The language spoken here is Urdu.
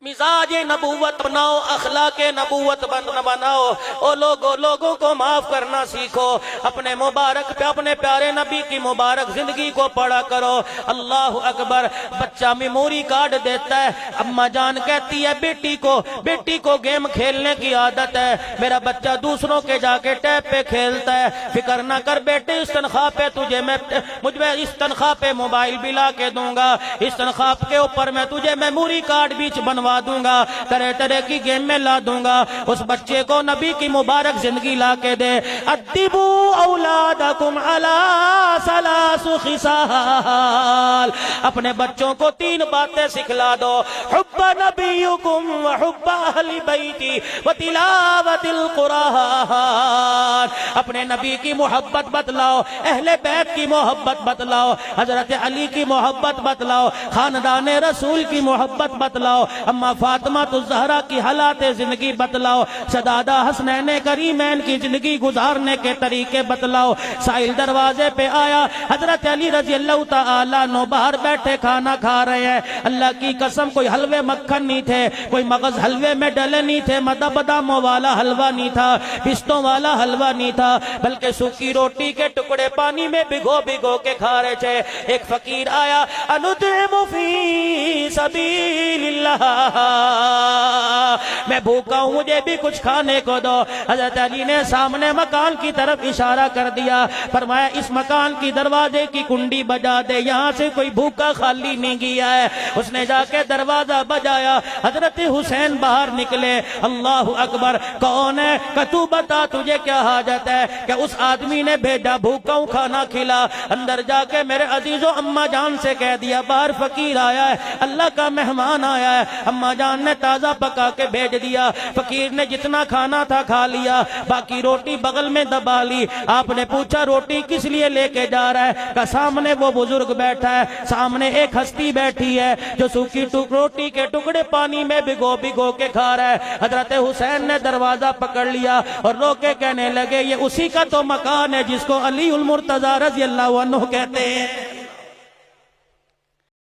مزاج نبوت بناؤ، اخلاق نبوت بناؤ۔ او لوگوں کو معاف کرنا سیکھو، اپنے مبارک پہ اپنے پیارے نبی کی مبارک زندگی کو پڑھا کرو۔ اللہ اکبر۔ بچہ میموری کارڈ دیتا ہے، اماں جان کہتی ہے بیٹی کو گیم کھیلنے کی عادت ہے، میرا بچہ دوسروں کے جا کے ٹیب پہ کھیلتا ہے، فکر نہ کر بیٹے، اس تنخواہ پہ مجھ میں اس تنخواہ پہ موبائل بھی لا کے دوں گا، اس تنخواہ کے اوپر میں تجھے میموری کارڈ بھی بنوا دوں گا، طرح طرح کی گیم میں لا دوں گا۔ اس بچے کو نبی کی مبارک زندگی لا کے دے۔ ادبوا اولادکم علی ثلاث خصال، اپنے بچوں کو 3 باتیں سکھلا دو، حب نبیکم وحب اہل بیتی وتلاوت القرآن، اپنے نبی کی محبت بتلاؤ، اہل بیت کی محبت بتلاؤ، حضرت علی کی محبت بتلاؤ، خاندان رسول کی محبت بتلاؤ، اما فاطمہ الزہرا کی حالات زندگی بتلاؤ، شہزادہ حسنین کریمین کی زندگی گزارنے کے طریقے بتلاؤ۔ سائل دروازے پہ آیا، حضرت علی رضی اللہ تعالیٰ عنہ باہر بیٹھے کھانا کھا رہے ہیں، اللہ کی قسم کوئی حلوے مکھن نہیں تھے، کوئی مغز حلوے میں ڈلے نہیں تھے، باداموں والا حلوہ نہیں تھا، پستوں والا حلوہ نہیں تھا، بلکہ سوکھی روٹی کے ٹکڑے پانی میں بھگو کے کھا رہے تھے۔ ایک فقیر آیا، اندعم فی سبیل اللہ، میں بھوکا ہوں، مجھے بھی کچھ کھانے کو دو۔ حضرت علی نے سامنے مکان کی طرف اشارہ کر دیا، فرمایا اس مکان کی دروازے کی کنڈی بجا دے، یہاں سے کوئی بھوکا خالی نہیں گیا ہے۔ اس نے جا کے دروازہ بجایا، حضرت حسین باہر نکلے۔ اللہ اکبر۔ کون ہے کہ تو بتا تجھے کیا حاجت ہے؟ کہ اس آدمی نے بھیجا، بھوکا ہوں کھانا کھلا۔ اندر جا کے میرے عزیزو اماں جان سے کہہ دیا باہر فقیر آیا ہے، اللہ کا مہمان آیا ہے۔ اماں جان نے تازہ پکا کے بھیج دیا، فقیر نے جتنا کھانا تھا کھا لیا، باقی روٹی بغل میں دبا لی۔ آپ نے پوچھا روٹی کس لیے لے کے جا رہا ہے؟ کہ سامنے وہ بزرگ بیٹھا ہے، سامنے ایک ہستی بیٹھی ہے جو سوکھی روٹی کے ٹکڑے پانی میں بھگو کے کھا رہا ہے۔ حضرت حسین نے دروازہ پکڑ لیا اور رو کے کہنے لگے یہ اسی کا تو مکان ہے جس کو علی المرتضی رضی اللہ عنہ کہتے ہیں۔